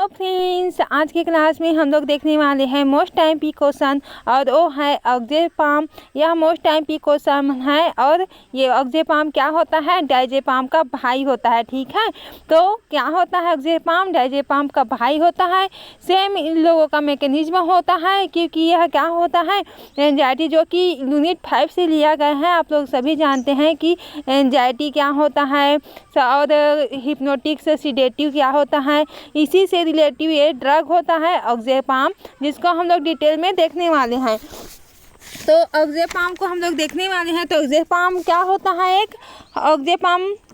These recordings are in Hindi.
तो फ्रेंड्स, आज की क्लास में हम लोग देखने वाले हैं मोस्ट टाइम पी क्वेश्चन और वो है ऑक्जेपाम। यह मोस्ट टाइम पी क्वेश्चन है और ये ऑक्जेपाम क्या होता है? डायजेपाम का भाई होता है। ठीक है, तो क्या होता है? ऑक्जेपाम डायजेपाम का भाई होता है। सेम इन लोगों का मैकेनिज्म होता है, क्योंकि यह क्या होता है? एंजाइटी, जो कि यूनिट 5 से लिया गया है। आप लोग सभी जानते हैं कि एंजाइटी क्या होता है और हिप्नोटिक सेडेटिव क्या होता है। इसी से रिलेटिव ये ड्रग होता है ऑक्जेपाम, जिसको हम लोग डिटेल में देखने वाले हैं। तो ऑक्जेपाम को हम लोग देखने वाले हैं। तो ऑक्जेपाम क्या होता है?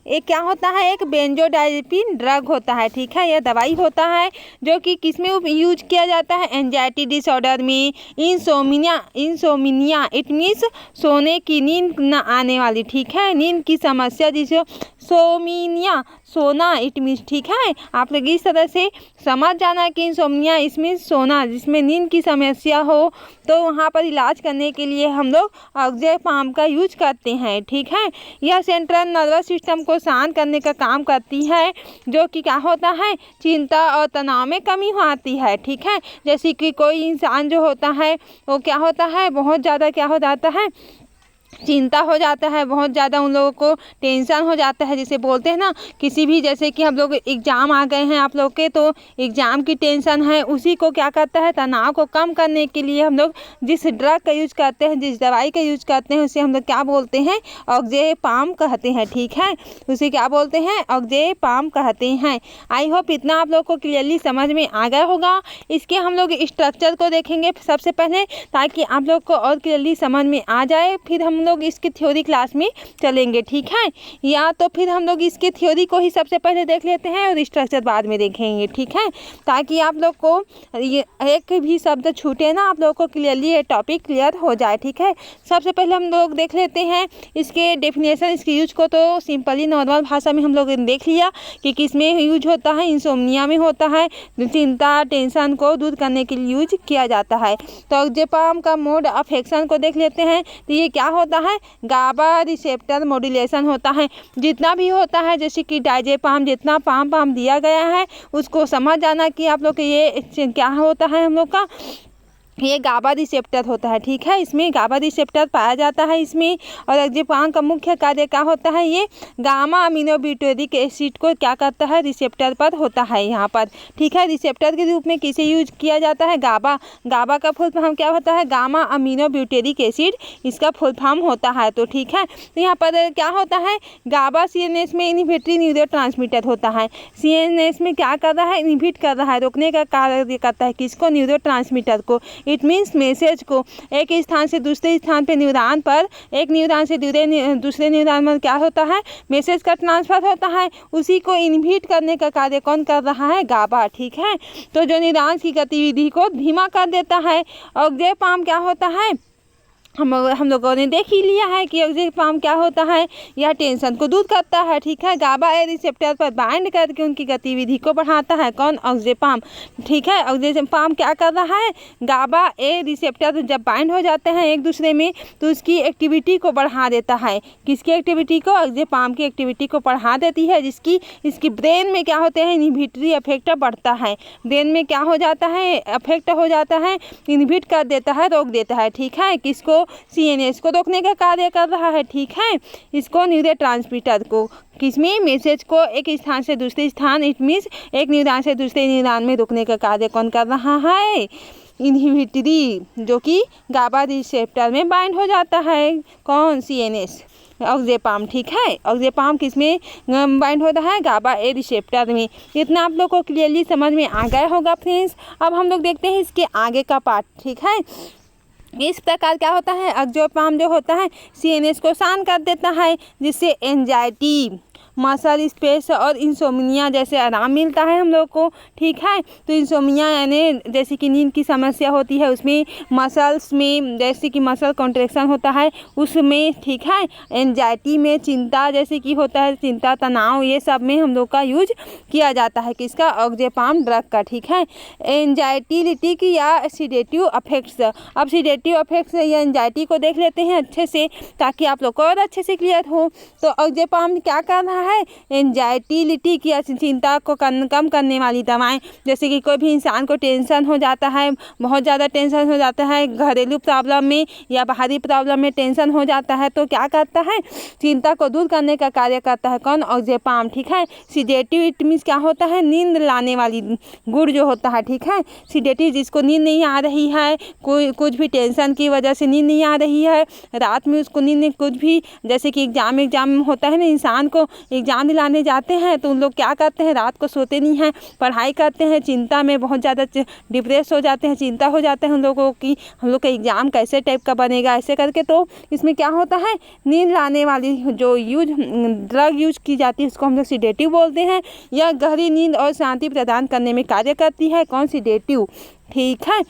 एक क्या होता है? एक बेंजोडाइजेपिन ड्रग होता है। ठीक है, यह दवाई होता है जो कि किस में यूज किया जाता है? एंजाइटी डिसऑर्डर में, इंसोमिनिया इट मीन्स सोने की नींद न आने वाली। ठीक है, नींद की समस्या जिसे सोमिनिया सोना इट मीन्स। ठीक है, आप लोग इस तरह से समझ जाना कि इंसोमिनिया इसमें सोना, जिसमें नींद की समस्या हो, तो वहाँ पर इलाज करने के लिए हम लोग ऑक्जेपाम का यूज करते हैं। ठीक है, यह सेंट्रल नर्वस सिस्टम को शांत करने का काम करती है, जो कि क्या होता है? चिंता और तनाव में कमी आती है। ठीक है, जैसे कि कोई इंसान जो होता है वो क्या होता है? बहुत ज़्यादा क्या हो जाता है? चिंता हो जाता है, बहुत ज़्यादा उन लोगों को टेंशन हो जाता है, जिसे बोलते हैं ना, किसी भी, जैसे कि हम लोग एग्ज़ाम आ गए हैं आप लोग के, तो एग्ज़ाम की टेंशन है, उसी को क्या करता है? तनाव को कम करने के लिए हम लोग जिस ड्रग का यूज करते हैं, जिस दवाई का यूज करते हैं, उसे हम लोग क्या बोलते हैं? ऑक्जेपाम कहते हैं। ठीक है, उसे क्या बोलते हैं? ऑक्जेपाम कहते हैं। आई होप इतना आप लोग को क्लियरली समझ में आ गया होगा। इसके हम लोग स्ट्रक्चर को देखेंगे सबसे पहले, ताकि आप लोग को और क्लियरली समझ में आ जाए। फिर हम लोग इसकी थ्योरी क्लास में चलेंगे। ठीक है, या तो फिर हम लोग इसके थ्योरी को ही सबसे पहले देख लेते हैं और स्ट्रक्चर बाद में देखेंगे। ठीक है, ताकि आप लोग को ये एक भी शब्द छूटे ना, आप लोग को क्लियरली ये टॉपिक क्लियर हो जाए। ठीक है, सबसे पहले हम लोग देख लेते हैं इसके डेफिनेशन। इसके यूज को तो सिंपली नॉर्मल भाषा में हम लोग देख लिया कि किस में यूज होता है। इंसोम्निया में होता है, चिंता टेंशन को दूर करने के लिए यूज किया जाता है। तो ऑक्जेपाम का मोड ऑफ एक्शन को देख लेते हैं। तो ये क्या होता है? गाबा रिसेप्टर मॉड्यूलेशन होता है। जितना भी होता है, जैसे कि डायजेपाम, जितना पाम दिया गया है, उसको समझ जाना कि आप लोग के ये क्या होता है, हम लोग का ये गाबा रिसेप्टर होता है। ठीक है, इसमें गाबा रिसेप्टर पाया जाता है इसमें। और ऑक्जेपाम का मुख्य कार्य क्या होता है? ये गामा अमीनोब्यूटेरिक एसिड को क्या करता है? रिसेप्टर पर होता है यहाँ पर। ठीक है, रिसेप्टर के रूप में किसे यूज किया जाता है? गाबा का फुल फॉर्म क्या होता है? गामा अमीनोब्यूटेरिक एसिड, इसका फुल फॉर्म होता है। तो ठीक है, तो यहाँ पर क्या होता है? गाबा सीएनएस में इनहिबिटरी न्यूरोट्रांसमीटर होता है। सीएनएस में क्या कर रहा है? इनहिबिट कर रहा है, रोकने का कार्य करता है। किसको? न्यूरोट्रांसमीटर को। इट मीन्स मैसेज को एक स्थान से दूसरे स्थान पे न्यूरॉन पर, एक न्यूरॉन से दूसरे न्यूरॉन में क्या होता है? मैसेज का ट्रांसफर होता है। उसी को इनहिबिट करने का कार्य कौन कर रहा है? गाबा। ठीक है, तो जो न्यूरॉन्स की गतिविधि को धीमा कर देता है। ऑक्जेपाम क्या होता है? हम लोगों ने देख ही लिया है कि ऑक्जेपाम क्या होता है? यह टेंशन को दूर करता है। ठीक है, गाबा ए रिसेप्टर पर बाइंड करके उनकी गतिविधि को बढ़ाता है। कौन? ऑक्जेपाम। ठीक है, ऑक्जेपाम क्या कर रहा है? गाबा ए रिसेप्टर जब बाइंड हो जाते हैं एक दूसरे में, तो उसकी एक्टिविटी को बढ़ा देता है। किसकी एक्टिविटी को? ऑक्जेपाम की एक्टिविटी को बढ़ा देती है, जिसकी इसकी ब्रेन में क्या होते हैं? इनहिबिटरी इफेक्ट बढ़ता है। ब्रेन में क्या हो जाता है? इफेक्ट हो जाता है, इनहिबिट कर देता है, रोक देता है। ठीक है, किसको? सीएनएस को रोकने का कार्य कर रहा है। ठीक है, इसको न्यूरोट्रांसमीटर को, किसमें? मैसेज को एक स्थान से दूसरे स्थान, इट मीन्स एक न्यूरॉन से दूसरे न्यूरॉन में रोकने का कार्य कौन कर रहा है? इनहिबिटरी, जो कि गाबा रिसेप्टर में बाइंड हो जाता है। कौन? सीएनएस, ऑक्जेपाम। ठीक है, ऑक्जेपाम किस में बाइंड होता है? गाबा ए रिसेप्टर में। इतना आप लोग को क्लियरली समझ में आ गया होगा फ्रेंड्स। अब हम लोग देखते हैं इसके आगे का पार्ट। ठीक है, इस प्रकार क्या होता है? ऑक्जेपाम जो होता है सीएनएस को शांत कर देता है, जिससे एंजाइटी, मसल स्पेस और इंसोमिनिया जैसे आराम मिलता है हम लोग को। ठीक है, तो इंसोमिनिया यानी जैसे कि नींद की समस्या होती है, उसमें मसल्स में जैसे कि मसल कॉन्ट्रैक्शन होता है उसमें। ठीक है, एंजाइटी में, चिंता जैसे कि होता है, चिंता तनाव, ये सब में हम लोग का यूज किया जाता है। किसका? ऑक्जेपाम ड्रग का। ठीक है, एंजाइटीलिटिक या सीडेटिव अफेक्ट्स। अब सीडेटिव अफेक्ट्स या एंजाइटी को देख लेते हैं अच्छे से, ताकि आप लोग को और अच्छे से क्लियर हो। तो ऑक्जेपाम क्या कर रहा है? है एंजाइटी की चिंता को कम करने वाली दवाएं, जैसे कि कोई भी इंसान को टेंशन हो जाता है, बहुत ज़्यादा टेंशन हो जाता है घरेलू प्रॉब्लम में या बाहरी प्रॉब्लम में टेंशन हो जाता है, तो क्या करता है, चिंता को दूर करने का कार्य करता है कौन, ऑक्जेपाम। ठीक है। सीडेटिव इट मीन्स क्या होता है, नींद लाने वाली गुड़ जो होता है। ठीक है। सीडेटिव जिसको नींद नहीं आ रही है, कोई कुछ भी टेंशन की वजह से नींद नहीं आ रही है, रात में उसको नींद नहीं, कुछ भी जैसे कि एग्जाम होता है ना, इंसान को एग्जाम दिलाने जाते हैं तो उन लोग क्या करते हैं, रात को सोते नहीं हैं, पढ़ाई करते हैं, चिंता में बहुत ज़्यादा डिप्रेस हो जाते हैं, चिंता हो जाते हैं उन लोगों की, हम लोग का एग्ज़ाम कैसे टाइप का बनेगा ऐसे करके। तो इसमें क्या होता है, नींद लाने वाली जो ड्रग यूज की जाती है उसको हम लोग सीडेटिव बोलते हैं। यह गहरी नींद और शांति प्रदान करने में कार्य करती है कौन, सीडेटिव। ठीक है।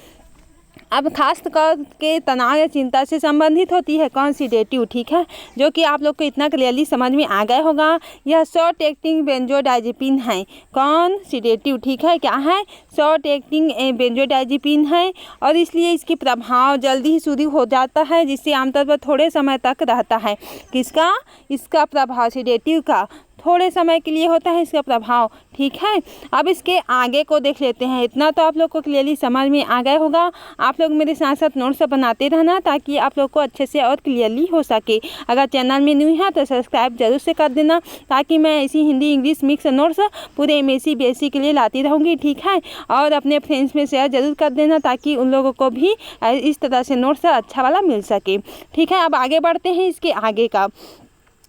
अब खास करके तनाव या चिंता से संबंधित होती है कौन, सीडेटिव। ठीक है। जो कि आप लोग को इतना क्लियरली समझ में आ गया होगा। यह शॉर्ट एक्टिंग बेंजोडाइजेपिन है कौन, सीडेटिव। ठीक है। क्या है, शॉर्ट एक्टिंग बेंजोडाइजेपिन है और इसलिए इसकी प्रभाव जल्दी ही शुरू हो जाता है, जिससे आमतौर पर थोड़े समय तक रहता है। किसका, इसका प्रभाव, सीडेटिव का थोड़े समय के लिए होता है इसका प्रभाव। ठीक है। अब इसके आगे को देख लेते हैं। इतना तो आप लोग को क्लियरली समझ में आ गया होगा। आप लोग मेरे साथ साथ नोट्स बनाते रहना ताकि आप लोग को अच्छे से और क्लियरली हो सके। अगर चैनल में न्यू है तो सब्सक्राइब जरूर से कर देना, ताकि मैं ऐसी हिंदी इंग्लिश मिक्स नोट्स पूरे MSc BSc के लिए लाती रहूँगी। ठीक है। और अपने फ्रेंड्स में शेयर जरूर कर देना ताकि उन लोगों को भी इस तरह से नोट्स अच्छा वाला मिल सके। ठीक है। अब आगे बढ़ते हैं इसके आगे का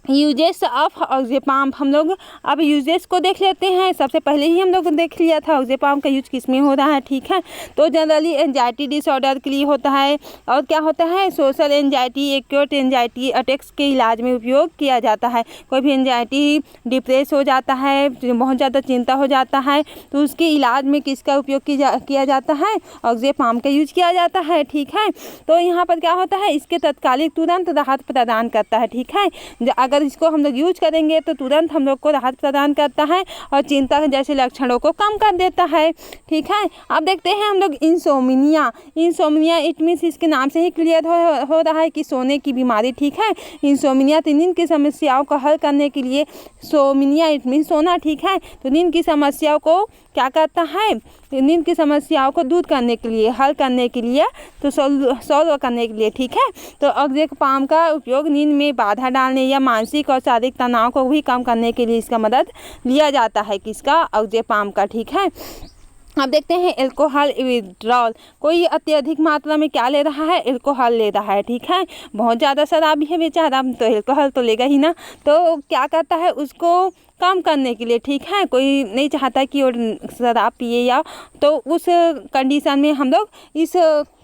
यूजेस ऑफ ऑक्जेपाम। हम लोग अब यूजेस को देख लेते हैं। सबसे पहले ही हम लोग देख लिया था ऑक्जेपाम का यूज किस में हो रहा है। ठीक है। तो जनरली एंजाइटी डिसऑर्डर के लिए होता है और क्या होता है, social anxiety, acute anxiety attacks के इलाज में उपयोग किया जाता है। कोई भी एंजाइटी डिप्रेस हो जाता है, बहुत ज़्यादा चिंता हो जाता है, तो उसके इलाज में किसका उपयोग किया जाता है, ऑक्जेपाम का यूज किया जाता है। ठीक है। तो यहाँ पर क्या होता है, इसके तत्कालिक तुरंत राहत प्रदान करता है। ठीक है। अगर इसको हम लोग यूज करेंगे तो तुरंत हम लोग को राहत प्रदान करता है और चिंता जैसे लक्षणों को कम कर देता है। ठीक है। अब देखते हैं हम लोग इंसोमिनिया। इंसोमिनिया इट मीन्स इसके नाम से ही क्लियर हो रहा है कि सोने की बीमारी। ठीक है। इंसोमिनिया तो नींद की समस्याओं को हल करने के लिए, सोमिनिया इट मीन्स सोना। ठीक है। तो नींद की समस्याओं को क्या करता है, नींद की समस्याओं को दूर करने के लिए, हल करने के लिए, तो सॉल्व करने के लिए। ठीक है। तो ऑक्जेपाम का उपयोग नींद में बाधा डालने या मानसिक और शारीरिक तनाव को भी कम करने के लिए इसका मदद लिया जाता है, किसका, ऑक्जेपाम का। ठीक है। अब देखते हैं एल्कोहल विड्रॉल। कोई अत्यधिक मात्रा में क्या ले रहा है, एल्कोहल ले रहा है। ठीक है। बहुत ज़्यादा शराबी है बेचारा, तो एल्कोहल तो लेगा ही ना, तो क्या करता है, उसको कम करने के लिए। ठीक है। कोई नहीं चाहता कि वो शराब पिए, या तो उस कंडीशन में हम लोग इस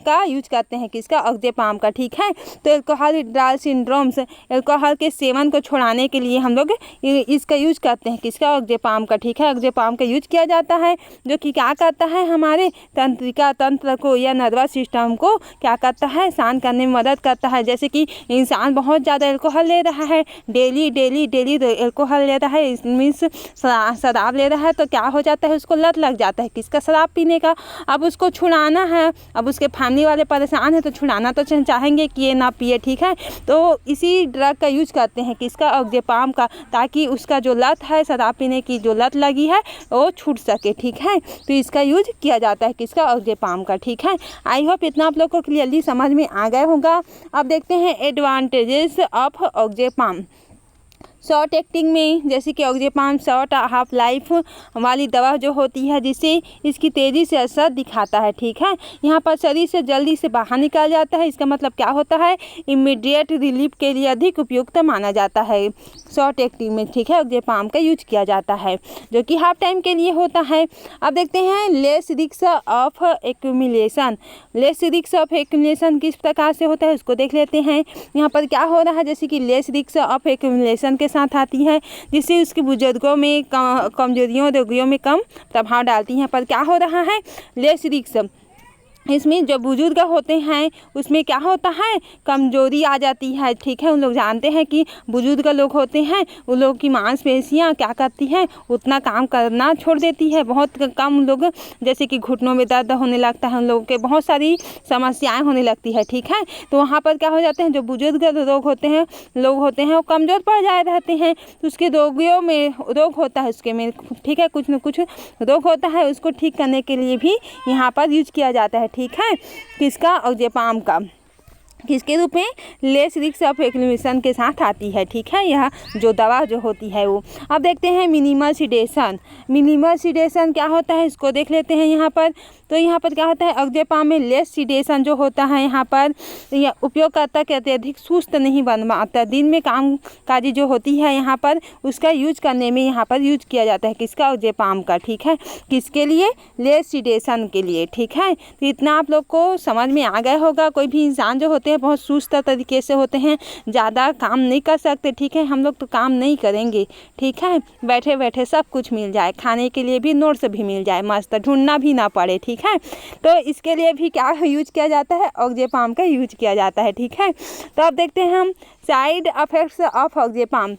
का यूज करते हैं, किसका, ऑक्जेपाम का। ठीक है। तो एल्कोहल विड्रॉल सिंड्रोम्स, एल्कोहल के सेवन को छुड़ाने के लिए हम लोग इसका यूज करते हैं, किसका, ऑक्जेपाम का। ठीक है। ऑक्जेपाम का यूज किया जाता है, जो कि क्या करता है, हमारे तंत्रिका तंत्र को या नर्वस सिस्टम को क्या करता है, शांत करने में मदद करता है। जैसे कि इंसान बहुत ज़्यादा एल्कोहल ले रहा है, डेली एल्कोहल ले रहा है, मीन्स शराब ले रहा है, तो क्या हो जाता है, उसको लत लग जाता है, किसका, शराब पीने का। अब उसको छुड़ाना है, अब उसके फैमिली वाले परेशान है, तो छुड़ाना तो चाहेंगे कि ये ना पिए। ठीक है। तो इसी ड्रग का यूज करते हैं, किसका, ऑक्जेपाम का, ताकि उसका जो लत है, शराब पीने की जो लत लगी है, वो छूट सके। ठीक है। तो इसका यूज किया जाता है, किसका, ऑक्जेपाम का। ठीक है। आई होप इतना आप लोग को क्लियरली समझ में आ गया होगा। अब देखते हैं एडवांटेजेस ऑफ ऑक्जेपाम। शॉर्ट एक्टिंग में जैसे कि ऑक्जेपाम शॉर्ट हाफ लाइफ वाली दवा जो होती है, जिससे इसकी तेज़ी से असर दिखाता है। ठीक है। यहाँ पर शरीर से जल्दी से बाहर निकल जाता है, इसका मतलब क्या होता है, इमीडिएट रिलीफ के लिए अधिक उपयुक्त माना जाता है शॉर्ट एक्टिंग में। ठीक है। ऑक्जेपाम का यूज किया जाता है, जो कि हाफ टाइम के लिए होता है। अब देखते हैं less risk of accumulation. Less risk of accumulation किस प्रकार से होता है, उसको देख लेते हैं। यहाँ पर क्या हो रहा है, जैसे कि लेस रिस्क ऑफ एक्यूमुलेशन के साथ आती है, जिससे उसके बुजुर्गों में कमजोरियों रोगियों में कम प्रभाव डालती हैं। पर क्या हो रहा है, लेस रिस्क इसमें जो बुजुर्ग होते हैं उसमें क्या होता है, कमजोरी आ जाती है, ठीक है। उन लोग जानते हैं कि बुजुर्ग लोग होते हैं, उन लोगों की मांसपेशियाँ क्या करती हैं, उतना काम करना छोड़ देती है। बहुत कम लोग, जैसे कि घुटनों में दर्द होने लगता है, उन लोगों के बहुत सारी समस्याएं होने लगती है, ठीक है। तो वहाँ पर क्या हो जाते हैं, जो बुजुर्ग लोग होते हैं वो कमज़ोर पड़ जाए रहते हैं, तो उसके रोगियों में रोग होता है उसके में, ठीक है, कुछ न कुछ रोग होता है, उसको ठीक करने के लिए भी यहाँ पर यूज किया जाता है, ठीक है। किसका, ऑक्जेपाम का, किसके रूप में, लेस रिस्क ऑफ इन्फ्लेमेशन के साथ आती है, ठीक है। यह जो दवा जो होती है वो। अब देखते हैं मिनिमल सिडेशन। मिनिमल सिडेशन क्या होता है, इसको देख लेते हैं यहाँ पर। तो यहाँ पर क्या होता है, ऑक्जेपाम में लेस सिडेशन जो होता है यहाँ पर, यह उपयोगकर्ता के अत्यधिक सुस्त नहीं बनवाता। दिन में कामकाजी जो होती है यहाँ पर, उसका यूज करने में यहाँ पर यूज किया जाता है, किसका, ऑक्जेपाम का, ठीक है। किसके लिए, लेस सिडेशन के लिए, ठीक है। तो इतना आप लोग को समझ में आ गया होगा। कोई भी इंसान जो होते हैं बहुत सुस्त तरीके से होते हैं, ज़्यादा काम नहीं कर सकते, ठीक है। हम लोग तो काम नहीं करेंगे, ठीक है, बैठे बैठे सब कुछ मिल जाए, खाने के लिए भी नोट्स भी मिल जाए, मस्त, ढूंढना भी ना पड़े, ठीक है। तो इसके लिए भी क्या यूज किया जाता है, ऑक्जेपाम का यूज किया जाता है, ठीक है। तो अब देखते हैं हम साइड इफेक्ट्स ऑफ ऑक्जेपाम।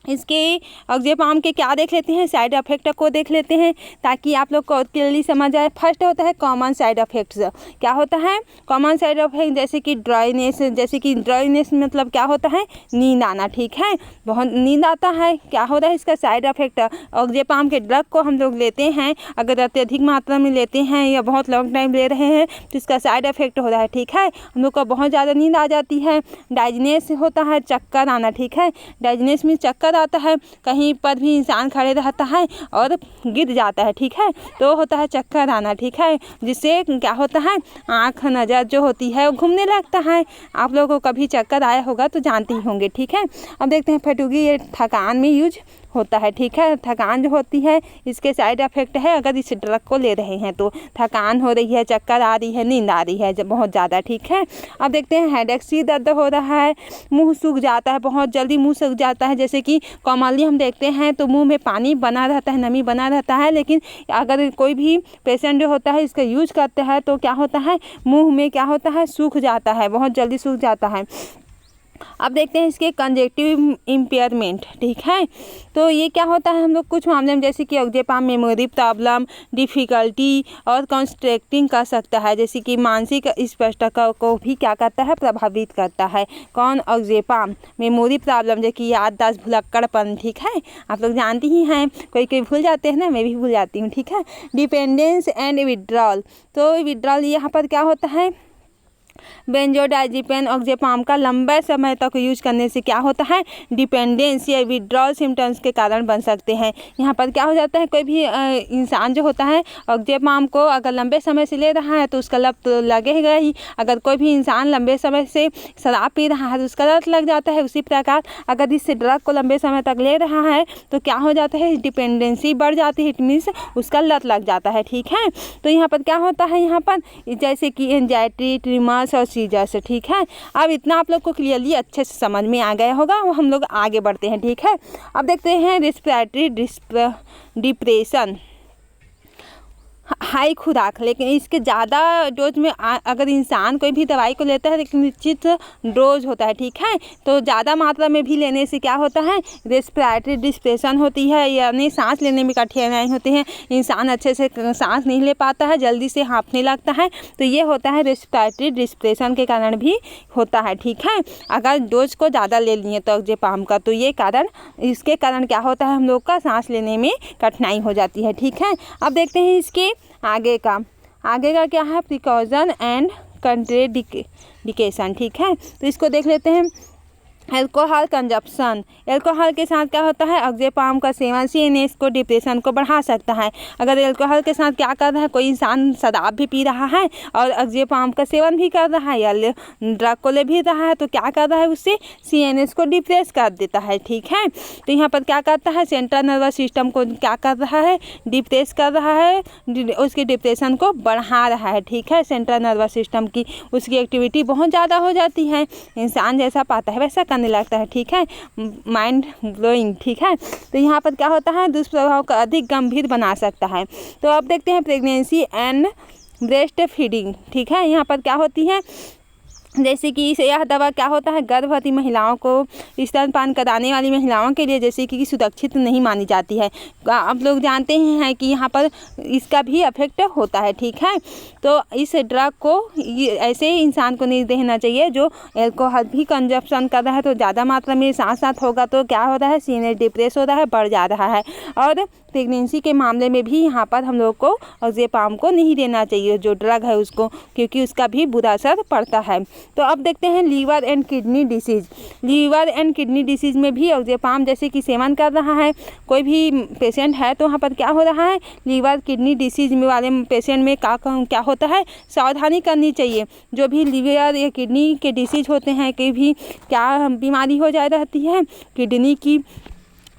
इसके ऑक्जेपाम के क्या देख लेते हैं, साइड इफेक्ट को देख लेते हैं, ताकि आप लोग को क्लियरली समझ आए। फर्स्ट होता है कॉमन साइड इफेक्ट्स। क्या होता है कॉमन साइड इफेक्ट, जैसे कि ड्राइनेस मतलब क्या होता है, नींद आना, ठीक है। बहुत नींद आता है, क्या होता है इसका साइड इफेक्ट। ऑक्जेपाम के ड्रग को हम लोग लेते हैं, अगर अत्यधिक मात्रा में लेते हैं या बहुत लॉन्ग टाइम ले रहे हैं तो इसका साइड इफेक्ट हो रहा है, ठीक है। हम लोग को बहुत ज़्यादा नींद आ जाती है। डाइजनेस होता है, चक्कर आना, ठीक है। डाइजनेस में चक्कर आता है, कहीं पर भी इंसान खड़े रहता है और गिर जाता है, ठीक है, तो होता है चक्कर आना, ठीक है। जिससे क्या होता है, आँख नज़र जो होती है वो घूमने लगता है। आप लोगों को कभी चक्कर आया होगा तो जानते ही होंगे, ठीक है। अब देखते हैं फटूगी, ये थकान में यूज होता है, ठीक है। थकान जो होती है इसके साइड इफेक्ट है, अगर इस ड्रग को ले रहे हैं तो थकान हो रही है, चक्कर आ रही है, नींद आ रही है बहुत ज़्यादा, ठीक है। अब देखते हैं हेडेक, सिर दर्द हो रहा है, मुंह सूख जाता है, बहुत जल्दी मुंह सूख जाता है। जैसे कि कॉमनली हम देखते हैं तो मुंह में पानी बना रहता है, नमी बना रहता है, लेकिन अगर कोई भी पेशेंट जो होता है इसका यूज करते हैं तो क्या होता है, मुँह में क्या होता है, सूख जाता है, बहुत जल्दी सूख जाता है। अब देखते हैं इसके कंजेक्टिव इम्पेयरमेंट, ठीक है। तो ये क्या होता है, हम लोग कुछ मामले में, जैसे कि ऑक्जेपाम मेमोरी प्रॉब्लम, डिफ़िकल्टी और कंस्ट्रक्टिंग कर सकता है, जैसे कि मानसिक स्पष्टता को भी क्या करता है, प्रभावित करता है। कौन, ऑक्जेपाम। मेमोरी प्रॉब्लम, जैसे कि याददाश्त, भुलक्कड़पन, ठीक है, आप लोग जानती ही हैं, कोई कोई भूल जाते हैं ना, मैं भी भूल जाती हूँ, ठीक है। डिपेंडेंस एंड विड्रॉल, तो विड्रॉल यहाँ पर क्या होता है, बेंजोडाइज़ेपिन ऑक्जेपाम का लंबे समय तक यूज करने से क्या होता है, डिपेंडेंस या विड्रॉल सिम्टम्स के कारण बन सकते हैं। यहाँ पर क्या हो जाता है, कोई भी इंसान जो होता है ऑक्जेपाम को अगर लंबे समय से ले रहा है तो उसका लत तो लगेगा ही। अगर कोई भी इंसान लंबे समय से शराब पी रहा है तो उसका लत लग जाता है। उसी प्रकार अगर इस ड्रग को लंबे समय तक ले रहा है तो क्या हो जाता है, डिपेंडेंसी बढ़ जाती है, इट मीन्स उसका लत लग जाता है, ठीक है। तो यहाँ पर क्या होता है, यहाँ पर जैसे कि एंजाइटी, ट्रिमर्स और सीजर्स, ठीक है। अब इतना आप लोग को क्लियरली अच्छे से समझ में आ गया होगा। हम लोग आगे बढ़ते हैं, ठीक है। अब देखते हैं रेस्पिरेटरी डिप्रेशन, हाई खुराक, लेकिन इसके ज़्यादा डोज में अगर इंसान कोई भी दवाई को लेता है लेकिन निश्चित डोज होता है, ठीक है। तो ज़्यादा मात्रा में भी लेने से क्या होता है, रेस्पिरेटरी डिप्रेशन होती है, यानी सांस लेने में कठिनाई होती है, इंसान अच्छे से सांस नहीं ले पाता है, जल्दी से हाँफने लगता है। तो ये होता है रेस्पिरेटरी डिप्रेशन के कारण भी होता है, ठीक है। अगर डोज को ज़्यादा ले लिए तो ऑक्जेपाम का, तो ये कारण, इसके कारण क्या होता है, हम लोग का सांस लेने में कठिनाई हो जाती है, ठीक है। अब देखते हैं इसके आगे का क्या है, प्रिकॉशन एंड कंट्राइंडिकेशन, ठीक है। तो इसको देख लेते हैं। एल्कोहल कंजप्शन, एल्कोहल के साथ क्या होता है, ऑक्जेपाम का सेवन सीएनएस को, डिप्रेशन को बढ़ा सकता है। अगर एल्कोहल के साथ क्या कर रहा है, कोई इंसान शराब भी पी रहा है और ऑक्जेपाम का सेवन भी कर रहा है या ड्रग को ले भी रहा है तो क्या कर रहा है, उससे सीएनएस को डिप्रेस कर देता है, ठीक है। तो यहाँ पर क्या करता है, सेंट्रल नर्वस सिस्टम को क्या कर रहा है, डिप्रेस कर रहा है, उसके डिप्रेशन को बढ़ा रहा है, ठीक है। सेंट्रल नर्वस सिस्टम की उसकी एक्टिविटी बहुत ज़्यादा हो जाती है, इंसान जैसा पाता है वैसा करने लगता है, ठीक है। माइंड ब्लोइंग, ठीक है। तो यहाँ पर क्या होता है, दुष्प्रभाव को अधिक गंभीर बना सकता है। तो अब देखते हैं प्रेगनेंसी एंड ब्रेस्ट फीडिंग, ठीक है। यहाँ पर क्या होती है, जैसे कि यह दवा क्या होता है, गर्भवती महिलाओं को, स्तनपान कराने वाली महिलाओं के लिए जैसे कि सुरक्षित नहीं मानी जाती है। आप लोग जानते हैं कि यहाँ पर इसका भी इफेक्ट होता है, ठीक है। तो इस ड्रग को ऐसे ही इंसान को नहीं देना चाहिए जो एल्कोहल भी कंजप्शन कर रहा है, तो ज़्यादा मात्रा में साथ साथ होगा तो क्या हो रहा है, सीनियर डिप्रेस हो रहा है, बढ़ जा रहा है। और प्रेगनेंसी के मामले में भी यहाँ पर हम लोग को ऑक्जेपाम को नहीं देना चाहिए, जो ड्रग है उसको, क्योंकि उसका भी बुरा असर पड़ता है। तो अब देखते हैं liver and kidney disease. Liver and kidney disease में भी ऑक्जेपाम जैसे कि सेवन कर रहा है कोई भी पेशेंट है, तो वहाँ पर क्या हो रहा है, लीवर किडनी डिसीज़ में वाले पेशेंट में क्या होता है, सावधानी करनी चाहिए। जो भी लीवर या किडनी के डिसीज़ होते हैं, कि भी क्या बीमारी हो जा रहती है किडनी की,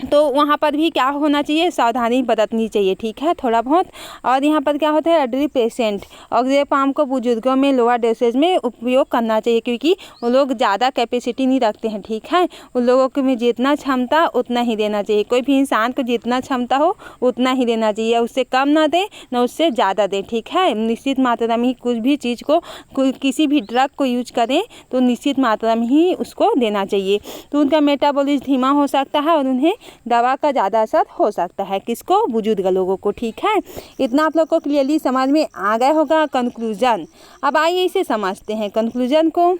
तो वहाँ पर भी क्या होना चाहिए, सावधानी बरतनी चाहिए, ठीक है, थोड़ा बहुत। और यहाँ पर क्या होता है, एल्डरली पेशेंट, ऑक्जेपाम को बुजुर्गों में लोअर डोसेज में उपयोग करना चाहिए, क्योंकि वो लोग ज़्यादा कैपेसिटी नहीं रखते हैं, ठीक है। उन लोगों को में जितना क्षमता उतना ही देना चाहिए। कोई भी इंसान को जितना क्षमता हो उतना ही देना चाहिए, उससे कम ना दे ना उससे ज़्यादा दे, ठीक है। निश्चित मात्रा में ही कुछ भी चीज़ को, किसी भी ड्रग को यूज करें तो निश्चित मात्रा में ही उसको देना चाहिए। तो उनका मेटाबॉलिज्म धीमा हो सकता है और उन्हें दवा का ज़्यादा असर हो सकता है, किसको, बुजुर्ग लोगों को, ठीक है। इतना आप लोग को क्लियरली समझ में आ गया होगा। कंक्लूजन, अब आइए इसे समझते हैं कंक्लूजन को।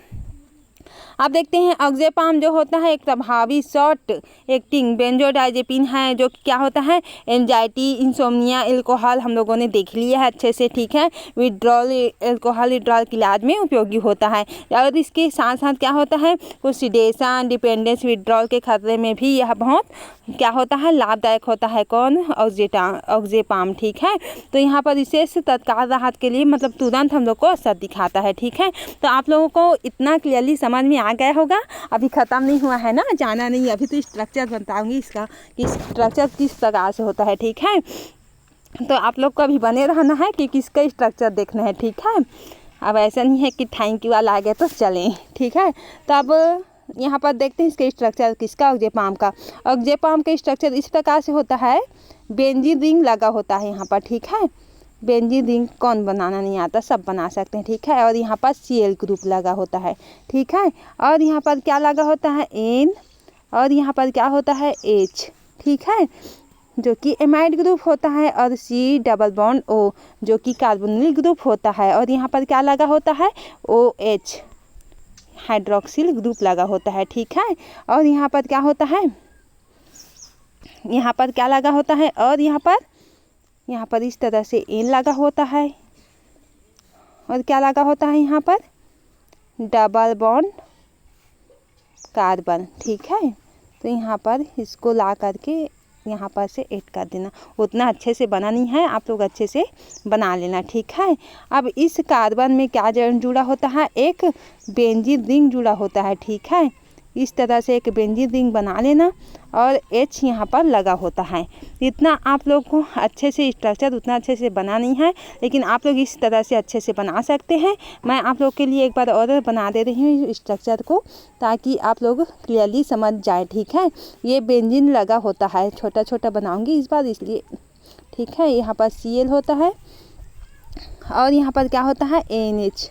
अब देखते हैं ऑक्जेपाम जो होता है एक प्रभावी शॉर्ट एक्टिंग बेंजोडाइजेपिन है, जो कि क्या होता है, एंजाइटी, इंसोम्निया, एल्कोहल हम लोगों ने देख लिया है अच्छे से, ठीक है। विड्रॉल, एल्कोहल विड्रॉल के इलाज में उपयोगी होता है। और इसके साथ साथ क्या होता है, कुछ सिडेशन, डिपेंडेंस, विड्रॉल के खतरे में भी यह बहुत क्या होता है, लाभदायक होता है। कौन, ऑक्जेपाम, ठीक है। तो यहाँ पर विशेष तत्काल राहत के लिए मतलब तुरंत हम लोग को असर दिखाता है, ठीक है। तो आप लोगों को इतना क्लियरली समझ में आ गया होगा। अभी ख़त्म नहीं हुआ है ना, जाना नहीं, अभी तो स्ट्रक्चर बताऊंगी इसका कि स्ट्रक्चर किस प्रकार से होता है, ठीक है। तो आप लोग को अभी बने रहना है कि किसका स्ट्रक्चर देखना है, ठीक है। अब ऐसा नहीं है कि थैंक यू वाला आ गया तो चलें, ठीक है। तो अब यहाँ पर देखते हैं इसका स्ट्रक्चर किसका, ऑक्जेपाम का। ऑक्जेपाम का स्ट्रक्चर इस प्रकार से होता है, बेंजीन रिंग लगा होता है यहाँ पर, ठीक है। बेंजीन रिंग कौन बनाना नहीं आता, सब बना सकते हैं, ठीक है। और यहाँ पर Cl ग्रुप लगा होता है, ठीक है। और यहाँ पर क्या लगा होता है, N, और यहाँ पर क्या होता है, H, ठीक है, जो कि एमाइड ग्रुप होता है। और C डबल बॉन्ड O, जो कि कार्बोनिल ग्रुप होता है। और यहाँ पर क्या लगा होता है, OH हाइड्रोक्सिल ग्रुप लगा होता है, ठीक है। और यहाँ पर क्या होता है, यहाँ पर क्या लगा होता है, और यहाँ पर इस तरह से N लगा होता है। और क्या लगा होता है, यहाँ पर डबल बॉन्ड कार्बन, ठीक है। तो यहाँ पर इसको ला करके यहाँ पर से ऐड कर देना। उतना अच्छे से बना नहीं है, आप लोग अच्छे से बना लेना, ठीक है। अब इस कार्बन में क्या जुड़ा होता है, एक बेंजीन रिंग जुड़ा होता है, ठीक है। इस तरह से एक बेंजीन रिंग बना लेना और H यहाँ पर लगा होता है। इतना आप लोग को अच्छे से स्ट्रक्चर उतना अच्छे से बना नहीं है, लेकिन आप लोग इस तरह से अच्छे से बना सकते हैं। मैं आप लोग के लिए एक बार और बना दे रही हूँ स्ट्रक्चर को, ताकि आप लोग क्लियरली समझ जाए, ठीक है। ये बेंजीन लगा होता है, छोटा छोटा बनाऊँगी इस बार इसलिए, ठीक है। यहाँ पर Cl होता है और यहाँ पर क्या होता है, NH,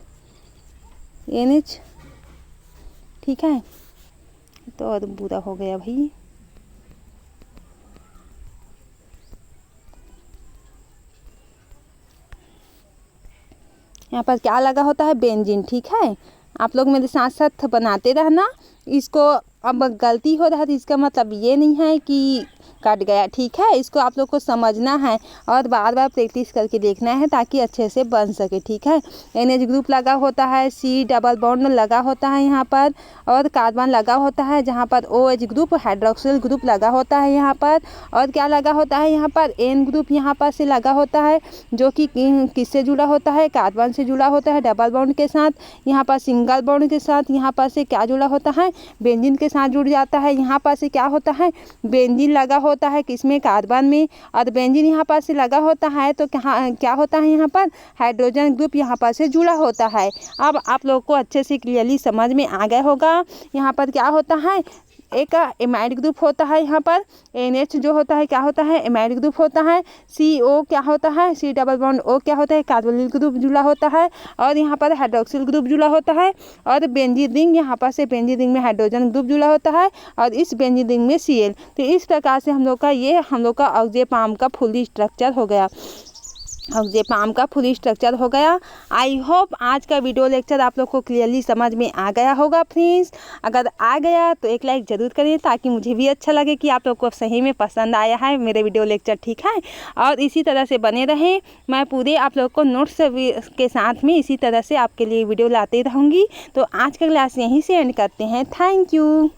ठीक है। तो और बुरा हो गया भाई, यहाँ पर क्या लगा होता है, बेंजीन, ठीक है। आप लोग मेरे साथ साथ बनाते रहना इसको। अब गलती हो रहा है तो इसका मतलब ये नहीं है कि कट गया, ठीक है। इसको आप लोग को समझना है और बार बार प्रैक्टिस करके देखना है ताकि अच्छे से बन सके, ठीक है। NH ग्रुप लगा होता है, C डबल बॉन्ड लगा होता है यहाँ पर, और कार्बन लगा होता है, जहाँ पर OH ग्रुप हाइड्रोक्सिल ग्रुप लगा होता है यहाँ पर। और क्या लगा होता है, यहाँ पर N ग्रुप यहाँ पर से लगा होता है, जो कि किससे जुड़ा होता है, कार्बन से जुड़ा होता है डबल बॉन्ड के साथ। यहाँ पर सिंगल बॉन्ड के साथ यहाँ पर से क्या जुड़ा होता है, बेंजीन के साथ जुड़ जाता है। यहाँ पर से क्या होता है, बेंजीन लगा होता है किसमें, कार्बन में, और बेंजीन यहाँ पर से लगा होता है तो क्या होता है, यहाँ पर हाइड्रोजन ग्रुप यहाँ पर से जुड़ा होता है। अब आप लोग को अच्छे से क्लियरली समझ में आ गया होगा। यहाँ पर क्या होता है, एक एमाइड ग्रुप होता है, यहाँ पर NH जो होता है क्या होता है, एमाइड ग्रुप होता है। CO क्या होता है, C डबल बॉन्ड O क्या होता है, कार्बोनिल ग्रुप जुड़ा होता है। और यहाँ पर हाइड्रोक्सिल ग्रुप जुड़ा होता है। और बेंजीन रिंग, यहाँ पर से बेंजीन रिंग में हाइड्रोजन ग्रुप जुड़ा होता है और इस बेंजीन रिंग में Cl। तो इस प्रकार से हम लोग का ऑक्जेपाम का फुल स्ट्रक्चर हो गया, ऑक्जेपाम का फुल स्ट्रक्चर हो गया। आई होप आज का वीडियो लेक्चर आप लोग को क्लियरली समझ में आ गया होगा फ्रेंड्स। अगर आ गया तो एक लाइक ज़रूर करें ताकि मुझे भी अच्छा लगे कि आप लोग को सही में पसंद आया है मेरे वीडियो लेक्चर, ठीक है। और इसी तरह से बने रहें, मैं पूरे आप लोग को नोट्स के साथ में इसी तरह से आपके लिए वीडियो लाते रहूँगी। तो आज का क्लास यहीं से एंड करते हैं। Thank you.